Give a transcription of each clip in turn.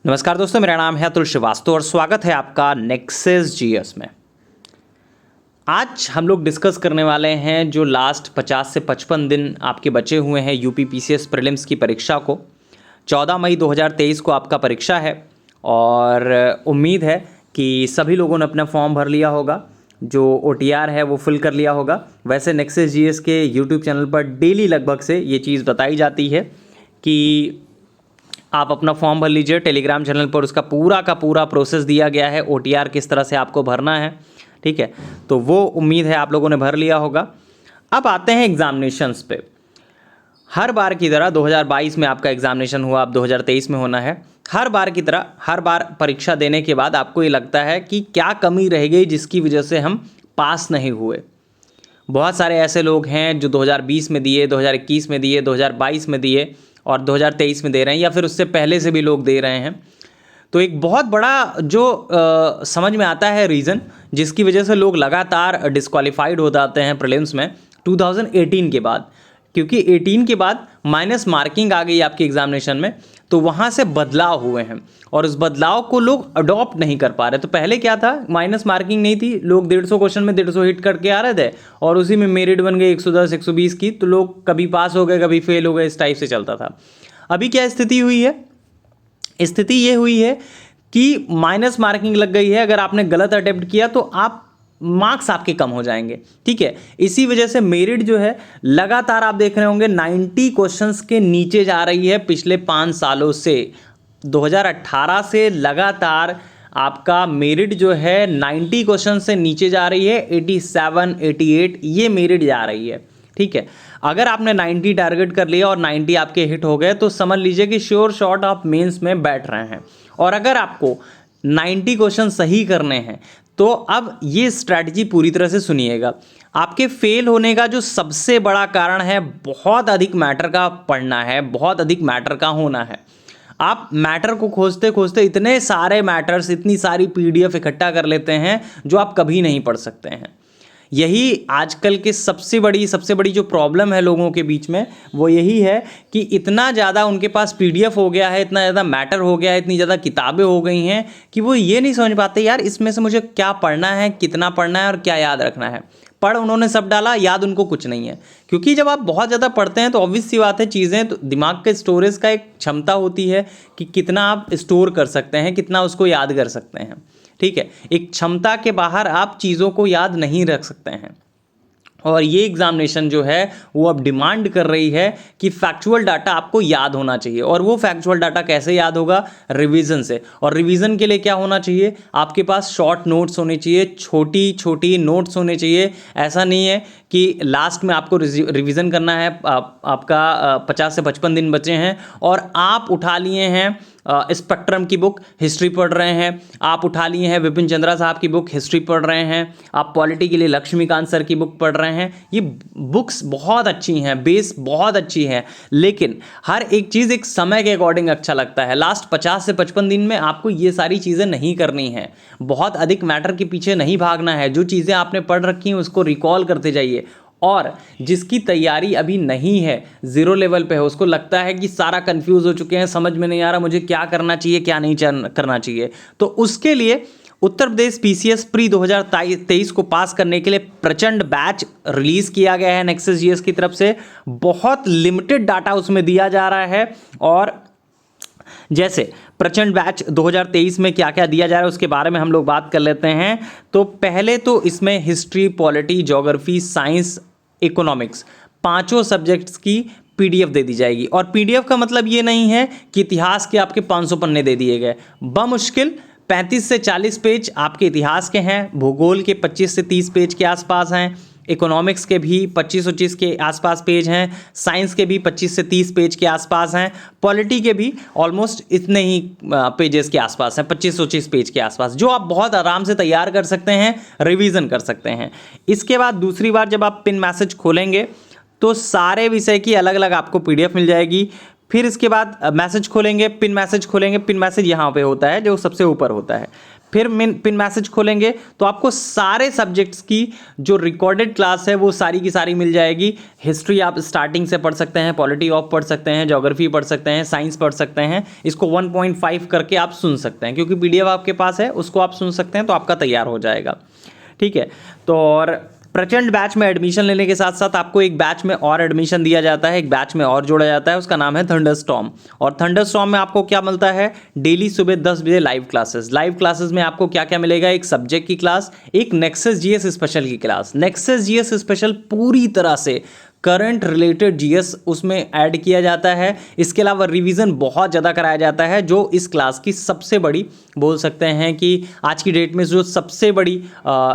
नमस्कार दोस्तों, मेरा नाम है अतुल श्रीवास्तव और स्वागत है आपका नेक्सस जीएस में। आज हम लोग डिस्कस करने वाले हैं जो लास्ट 50 से 55 दिन आपके बचे हुए हैं यूपी पीसीएस प्रीलिम्स की परीक्षा को। 14 मई 2023 को आपका परीक्षा है और उम्मीद है कि सभी लोगों ने अपना फॉर्म भर लिया होगा, जो ओटीआर है वो फिल कर लिया होगा। वैसे नेक्सस जीएस के यूट्यूब चैनल पर डेली लगभग से ये चीज़ बताई जाती है कि आप अपना फॉर्म भर लीजिए। टेलीग्राम चैनल पर उसका पूरा का पूरा प्रोसेस दिया गया है, ओटीआर किस तरह से आपको भरना है, ठीक है। तो वो उम्मीद है आप लोगों ने भर लिया होगा। अब आते हैं एग्जामिनेशंस पे। हर बार की तरह 2022 में आपका एग्जामिनेशन हुआ, अब 2023 में होना है। हर बार की तरह हर बार परीक्षा देने के बाद आपको ये लगता है कि क्या कमी रह गई जिसकी वजह से हम पास नहीं हुए। बहुत सारे ऐसे लोग हैं जो 2020 में दिए, 2021 में दिए, 2022 में दिए और 2023 में दे रहे हैं, या फिर उससे पहले से भी लोग दे रहे हैं। तो एक बहुत बड़ा जो समझ में आता है रीज़न जिसकी वजह से लोग लगातार डिस्क्वालीफाइड हो जाते हैं प्रीलिम्स में 2018 के बाद, क्योंकि 18 के बाद माइनस मार्किंग आ गई आपके एग्जामिनेशन में, तो वहाँ से बदलाव हुए हैं और उस बदलाव को लोग अडॉप्ट नहीं कर पा रहे। तो पहले क्या था, माइनस मार्किंग नहीं थी, लोग 150 क्वेश्चन में 150 हिट करके आ रहे थे और उसी में मेरिट बन गई 110 120 की, तो लोग कभी पास हो गए कभी फेल हो गए, इस टाइप से चलता था। अभी क्या स्थिति हुई है? स्थिति ये हुई है कि माइनस मार्किंग लग गई है। अगर आपने गलत अटेम्प्ट किया तो आप मार्क्स आपके कम हो जाएंगे, ठीक है। इसी वजह से मेरिट जो है लगातार आप देख रहे होंगे 90 क्वेश्चंस के नीचे जा रही है पिछले 5 सालों से। 2018 से लगातार आपका मेरिट जो है 90 क्वेश्चन से नीचे जा रही है, 87 88 ये मेरिट जा रही है, ठीक है। अगर आपने 90 टारगेट कर लिया और 90 आपके हिट हो गए तो समझ लीजिए कि श्योर शॉट आप मेंस में बैठ रहे हैं। और अगर आपको 90 क्वेश्चन सही करने हैं तो अब ये स्ट्रैटेजी पूरी तरह से सुनिएगा। आपके फेल होने का जो सबसे बड़ा कारण है, बहुत अधिक मैटर का पढ़ना है, बहुत अधिक मैटर का होना है। आप मैटर को खोजते खोजते इतने सारे मैटर्स, इतनी सारी पीडीएफ इकट्ठा कर लेते हैं जो आप कभी नहीं पढ़ सकते हैं। यही आजकल के सबसे बड़ी जो प्रॉब्लम है लोगों के बीच में, वो यही है कि इतना ज़्यादा उनके पास पीडीएफ हो गया है, इतना ज़्यादा मैटर हो गया है, इतनी ज़्यादा किताबें हो गई हैं कि वो ये नहीं समझ पाते यार इसमें से मुझे क्या पढ़ना है, कितना पढ़ना है और क्या याद रखना है। पढ़ उन्होंने सब डाला, याद उनको कुछ नहीं है। क्योंकि जब आप बहुत ज़्यादा पढ़ते हैं तो ऑब्वियस सी बात है, चीज़ें तो दिमाग के स्टोरेज का एक क्षमता होती है कि कितना आप स्टोर कर सकते हैं, कितना उसको याद कर सकते हैं, ठीक है। एक क्षमता के बाहर आप चीज़ों को याद नहीं रख सकते हैं। और ये एग्जामिनेशन जो है वो अब डिमांड कर रही है कि फैक्चुअल डाटा आपको याद होना चाहिए। और वो फैक्चुअल डाटा कैसे याद होगा? रिवीजन से। और रिवीजन के लिए क्या होना चाहिए? आपके पास शॉर्ट नोट्स होने चाहिए, छोटी छोटी नोट्स होने चाहिए। ऐसा नहीं है कि लास्ट में आपको रिवीजन करना है, आपका 50 से 55 दिन बचे हैं और आप उठा लिए हैं स्पेक्ट्रम की बुक, हिस्ट्री पढ़ रहे हैं, आप उठा लिए हैं विपिन चंद्रा साहब की बुक, हिस्ट्री पढ़ रहे हैं, आप पॉलिटी के लिए लक्ष्मीकांत सर की बुक पढ़ रहे हैं। ये बुक्स बहुत अच्छी हैं, बेस बहुत अच्छी है, लेकिन हर एक चीज़ एक समय के अकॉर्डिंग अच्छा लगता है। लास्ट 50 से 55 दिन में आपको ये सारी चीज़ें नहीं करनी है, बहुत अधिक मैटर के पीछे नहीं भागना है। जो चीज़ें आपने पढ़ रखी हैं उसको रिकॉल करते जाइए। और जिसकी तैयारी अभी नहीं है, ज़ीरो लेवल पे है, उसको लगता है कि सारा कंफ्यूज हो चुके हैं, समझ में नहीं आ रहा मुझे क्या करना चाहिए क्या नहीं करना चाहिए, तो उसके लिए उत्तर प्रदेश पीसीएस प्री 2023 को पास करने के लिए प्रचंड बैच रिलीज किया गया है नेक्सस जीएस की तरफ से। बहुत लिमिटेड डाटा उसमें दिया जा रहा है। और जैसे प्रचंड बैच 2023 में क्या क्या दिया जा रहा है उसके बारे में हम लोग बात कर लेते हैं। तो पहले तो इसमें history, polity, geography, science, economics, पांचों सब्जेक्ट्स की पीडीएफ दे दी जाएगी। और पीडीएफ का मतलब ये नहीं है कि इतिहास के आपके 500 पन्ने दे दिए गए। बमुश्किल 35 से 40 पेज आपके इतिहास के हैं, भूगोल के 25 से 30 पेज के आसपास हैं, इकोनॉमिक्स के भी 25-25 के आसपास पेज हैं, साइंस के भी 25 से 30 पेज के आसपास हैं, पॉलिटी के भी ऑलमोस्ट इतने ही पेजेस के आसपास हैं, 25-25 पेज के आसपास, जो आप बहुत आराम से तैयार कर सकते हैं, रिवीजन कर सकते हैं। इसके बाद दूसरी बार जब आप पिन मैसेज खोलेंगे तो सारे विषय की अलग अलग आपको पीडीएफ मिल जाएगी। फिर इसके बाद मैसेज खोलेंगे, पिन मैसेज खोलेंगे, पिन मैसेज यहाँ पे होता है जो सबसे ऊपर होता है। फिर पिन मैसेज खोलेंगे तो आपको सारे सब्जेक्ट्स की जो रिकॉर्डेड क्लास है वो सारी की सारी मिल जाएगी। हिस्ट्री आप स्टार्टिंग से पढ़ सकते हैं, पॉलिटी ऑफ पढ़ सकते हैं, ज्योग्राफी पढ़ सकते हैं, साइंस पढ़ सकते हैं। इसको 1.5 करके आप सुन सकते हैं, क्योंकि पीडीएफ आपके पास है, उसको आप सुन सकते हैं तो आपका तैयार हो जाएगा। ठीक है, तो और प्रचंड बैच में एडमिशन लेने के साथ साथ आपको एक बैच में और एडमिशन दिया जाता है, एक बैच में और जोड़ा जाता है, उसका नाम है थंडरस्टॉर्म। और थंडरस्टॉर्म में आपको क्या मिलता है, डेली सुबह 10 बजे लाइव क्लासेस। लाइव क्लासेस में आपको क्या क्या मिलेगा, एक सब्जेक्ट की क्लास, एक नेक्सस जीएस स्पेशल की क्लास। नेक्सस जीएस स्पेशल पूरी तरह से करंट रिलेटेड जीएस उसमें ऐड किया जाता है। इसके अलावा रिवीजन बहुत ज़्यादा कराया जाता है, जो इस क्लास की सबसे बड़ी बोल सकते हैं कि आज की डेट में जो सबसे बड़ी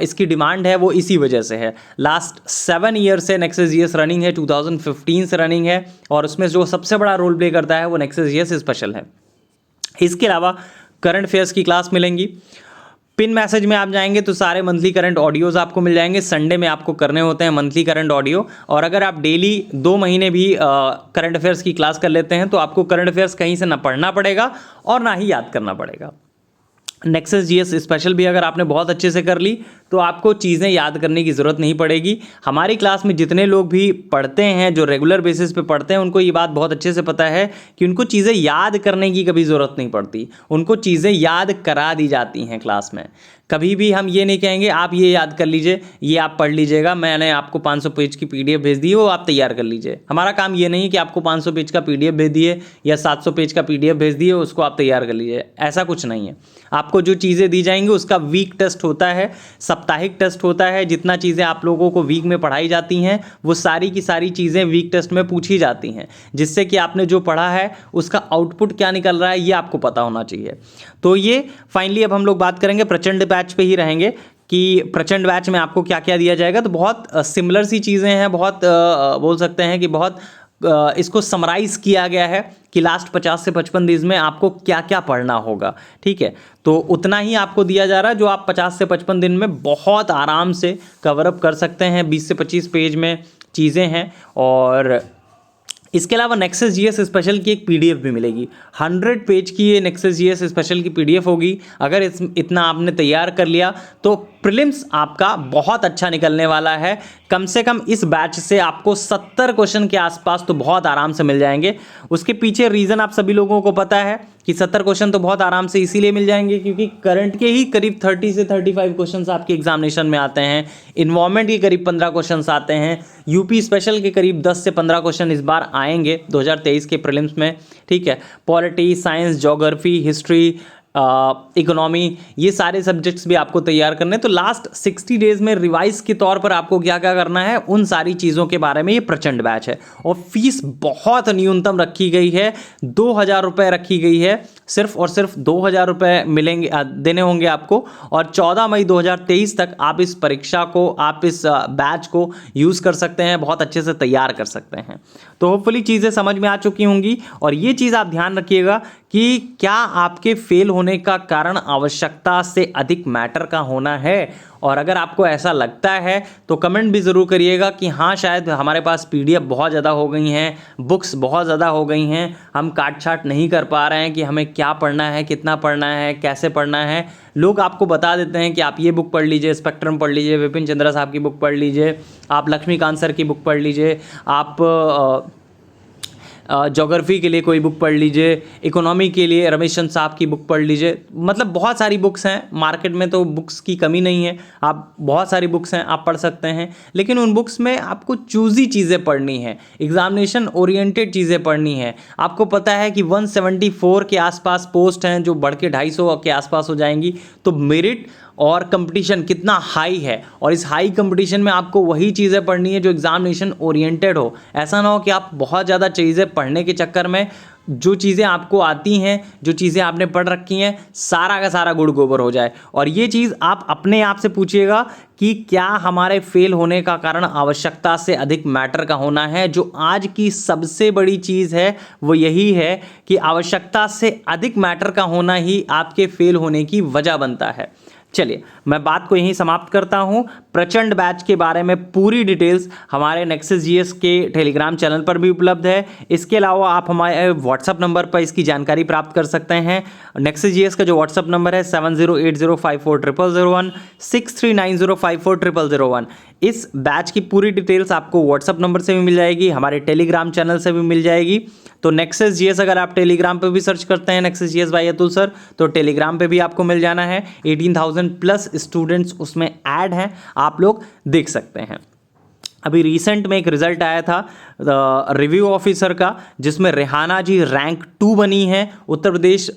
इसकी डिमांड है वो इसी वजह से है। लास्ट 7 ईयर से नेक्सस जीएस रनिंग है, 2015 से रनिंग है, और उसमें जो सबसे बड़ा रोल प्ले करता है वो नेक्सस जीएस स्पेशल है। इसके अलावा करंट अफेयर्स की क्लास मिलेंगी। पिन मैसेज में आप जाएंगे तो सारे मंथली करंट ऑडियोज़ आपको मिल जाएंगे। संडे में आपको करने होते हैं मंथली करंट ऑडियो, और अगर आप डेली 2 महीने भी करंट अफेयर्स की क्लास कर लेते हैं तो आपको करंट अफेयर्स कहीं से ना पढ़ना पड़ेगा और ना ही याद करना पड़ेगा। नेक्सस जीएस स्पेशल भी अगर आपने बहुत अच्छे से कर ली तो आपको चीज़ें याद करने की ज़रूरत नहीं पड़ेगी। हमारी क्लास में जितने लोग भी पढ़ते हैं, जो रेगुलर बेसिस पे पढ़ते हैं, उनको ये बात बहुत अच्छे से पता है कि उनको चीज़ें याद करने की कभी ज़रूरत नहीं पड़ती, उनको चीज़ें याद करा दी जाती हैं क्लास में। कभी भी हम ये नहीं कहेंगे आप ये याद कर लीजिए, ये आप पढ़ लीजिएगा, मैंने आपको 500 पेज की पीडीएफ भेज दी, वो आप तैयार कर लीजिए। हमारा काम ये नहीं कि आपको 500 पेज का पीडीएफ भेज दिए या 700 पेज का पीडीएफ भेज दिए, उसको आप तैयार कर लीजिए, ऐसा कुछ नहीं है। आपको जो चीज़ें दी जाएंगी उसका वीक टेस्ट होता है, साप्ताहिक टेस्ट होता है। जितना चीज़ें आप लोगों को वीक में पढ़ाई जाती हैं वो सारी की सारी चीज़ें वीक टेस्ट में पूछी जाती हैं, जिससे कि आपने जो पढ़ा है उसका आउटपुट क्या निकल रहा है ये आपको पता होना चाहिए। तो ये फाइनली अब हम लोग बात करेंगे प्रचंड बैच पे ही रहेंगे कि प्रचंड बैच में आपको क्या क्या दिया जाएगा। तो बहुत सिमिलर सी चीज़ें हैं, बहुत बोल सकते हैं कि बहुत इसको समराइज़ किया गया है कि लास्ट 50 से 55 दिन में आपको क्या क्या पढ़ना होगा। ठीक है, तो उतना ही आपको दिया जा रहा है जो आप 50 से 55 दिन में बहुत आराम से कवर अप कर सकते हैं। 20 से 25 पेज में चीज़ें हैं। और इसके अलावा नेक्सस जीएस स्पेशल की एक पीडीएफ भी मिलेगी। 100 पेज की ये नेक्सस जीएस स्पेशल की पीडीएफ होगी। अगर इतना आपने तैयार कर लिया तो प्रीलिम्स आपका बहुत अच्छा निकलने वाला है। कम से कम इस बैच से आपको 70 क्वेश्चन के आसपास तो बहुत आराम से मिल जाएंगे। उसके पीछे रीज़न आप सभी लोगों को पता है कि 70 क्वेश्चन तो बहुत आराम से इसीलिए मिल जाएंगे क्योंकि करंट के ही करीब 30 से 35 क्वेश्चन आपके एग्जामिनेशन में आते हैं। इन्वायरमेंट के करीब 15 क्वेश्चन आते हैं। यूपी स्पेशल के करीब 10 से 15 क्वेश्चन इस बार आएंगे 2023 के प्रीलिम्स में। ठीक है, polity, science, geography, history, economy, ये सारे सब्जेक्ट्स भी आपको तैयार करने हैं। तो लास्ट 60 डेज में रिवाइज के तौर पर आपको क्या क्या करना है उन सारी चीज़ों के बारे में ये प्रचंड बैच है। और फीस बहुत न्यूनतम रखी गई है, 2000 रुपये रखी गई है। सिर्फ और सिर्फ 2000 रुपये मिलेंगे, देने होंगे आपको। और 14 मई 2023 तक आप इस परीक्षा को, आप इस बैच को यूज़ कर सकते हैं, बहुत अच्छे से तैयार कर सकते हैं। तो होपफुली चीज़ें समझ में आ चुकी होंगी। और ये चीज़ आप ध्यान रखिएगा कि क्या आपके फेल होने का कारण आवश्यकता से अधिक मैटर का होना है। और अगर आपको ऐसा लगता है तो कमेंट भी ज़रूर करिएगा कि हाँ शायद हमारे पास पीडीएफ बहुत ज़्यादा हो गई हैं, बुक्स बहुत ज़्यादा हो गई हैं, हम काट छाट नहीं कर पा रहे हैं कि हमें क्या पढ़ना है, कितना पढ़ना है, कैसे पढ़ना है। लोग आपको बता देते हैं कि आप ये बुक पढ़ लीजिए, स्पेक्ट्रम पढ़ लीजिए, विपिन चंद्रा साहब की बुक पढ़ लीजिए, आप लक्ष्मीकांत सर की बुक पढ़ लीजिए, आप ज्योग्राफी के लिए कोई बुक पढ़ लीजिए, इकोनॉमी के लिए रमेश चंद साहब की बुक पढ़ लीजिए। मतलब बहुत सारी बुक्स हैं मार्केट में, तो बुक्स की कमी नहीं है। आप बहुत सारी बुक्स हैं, आप पढ़ सकते हैं, लेकिन उन बुक्स में आपको चूज़ी चीज़ें पढ़नी है, एग्जामिनेशन ओरिएंटेड चीज़ें पढ़नी है। आपको पता है कि 174 के आसपास पोस्ट हैं जो बढ़ के 250 के आसपास हो जाएंगी। तो मेरिट और कंपटीशन कितना हाई है, और इस हाई कंपटीशन में आपको वही चीज़ें पढ़नी है जो एग्जामिनेशन ओरिएंटेड हो। ऐसा ना हो कि आप बहुत ज़्यादा चीज़ें पढ़ने के चक्कर में जो चीज़ें आपको आती हैं, जो चीज़ें आपने पढ़ रखी हैं, सारा का सारा गुड़ गोबर हो जाए। और ये चीज़ आप अपने आप से पूछिएगा कि क्या हमारे फेल होने का कारण आवश्यकता से अधिक मैटर का होना है। जो आज की सबसे बड़ी चीज़ है वो यही है कि आवश्यकता से अधिक मैटर का होना ही आपके फेल होने की वजह बनता है। चलिए मैं बात को यहीं समाप्त करता हूं। प्रचंड बैच के बारे में पूरी डिटेल्स हमारे नेक्सस जीएस के टेलीग्राम चैनल पर भी उपलब्ध है। इसके अलावा आप हमारे व्हाट्सअप नंबर पर इसकी जानकारी प्राप्त कर सकते हैं। नेक्सस जीएस का जो व्हाट्सअप नंबर है 7080540001 6390540001। इस बैच की पूरी डिटेल्स आपको व्हाट्सअप नंबर से भी मिल जाएगी, हमारे टेलीग्राम चैनल से भी मिल जाएगी। तो नेक्सस जीएस अगर आप टेलीग्राम पे भी सर्च करते हैं nexus GS bye Atul sir, तो टेलीग्राम पे भी आपको मिल जाना है। 18,000 प्लस स्टूडेंट्स उसमें ऐड हैं, आप लोग देख सकते हैं। अभी रिसेंट में एक रिजल्ट आया था रिव्यू ऑफिसर का, जिसमें रेहाना जी रैंक 2 बनी है। उत्तर प्रदेश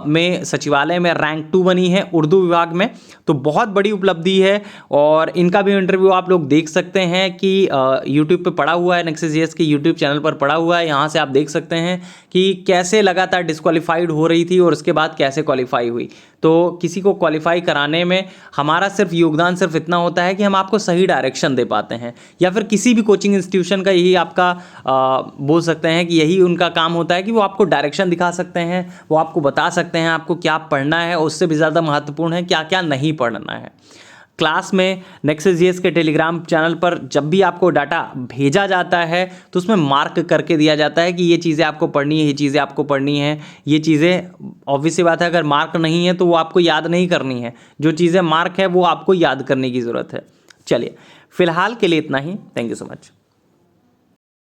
में सचिवालय में रैंक 2 बनी है उर्दू विभाग में, तो बहुत बड़ी उपलब्धि है। और इनका भी इंटरव्यू आप लोग देख सकते हैं कि यूट्यूब पे पड़ा हुआ है, नेक्सस जीएस के यूट्यूब चैनल पर पड़ा हुआ है। यहाँ से आप देख सकते हैं कि कैसे लगातार डिस्क्वालीफाइड हो रही थी और उसके बाद कैसे क्वालिफाई हुई। तो किसी को क्वालिफाई कराने में हमारा सिर्फ योगदान सिर्फ इतना होता है कि हम आपको सही डायरेक्शन दे पाते हैं, या फिर किसी भी कोचिंग इंस्टीट्यूशन का यही आपका बोल सकते हैं कि यही उनका काम होता है कि वो आपको डायरेक्शन दिखा सकते हैं, वो आपको बता सकते हैं आपको क्या पढ़ना है। उससे भी ज़्यादा महत्वपूर्ण है क्या क्या नहीं पढ़ना है। क्लास में नेक्सस जीएस के टेलीग्राम चैनल पर जब भी आपको डाटा भेजा जाता है तो उसमें मार्क करके दिया जाता है कि ये चीज़ें आपको पढ़नी है, ये चीज़ें आपको पढ़नी है। ये चीज़ें ऑब्वियस सी बात है, अगर मार्क नहीं है तो वो आपको याद नहीं करनी है। जो चीज़ें मार्क है वो आपको याद करने की ज़रूरत है। चलिए फिलहाल के लिए इतना ही। Thank you so much.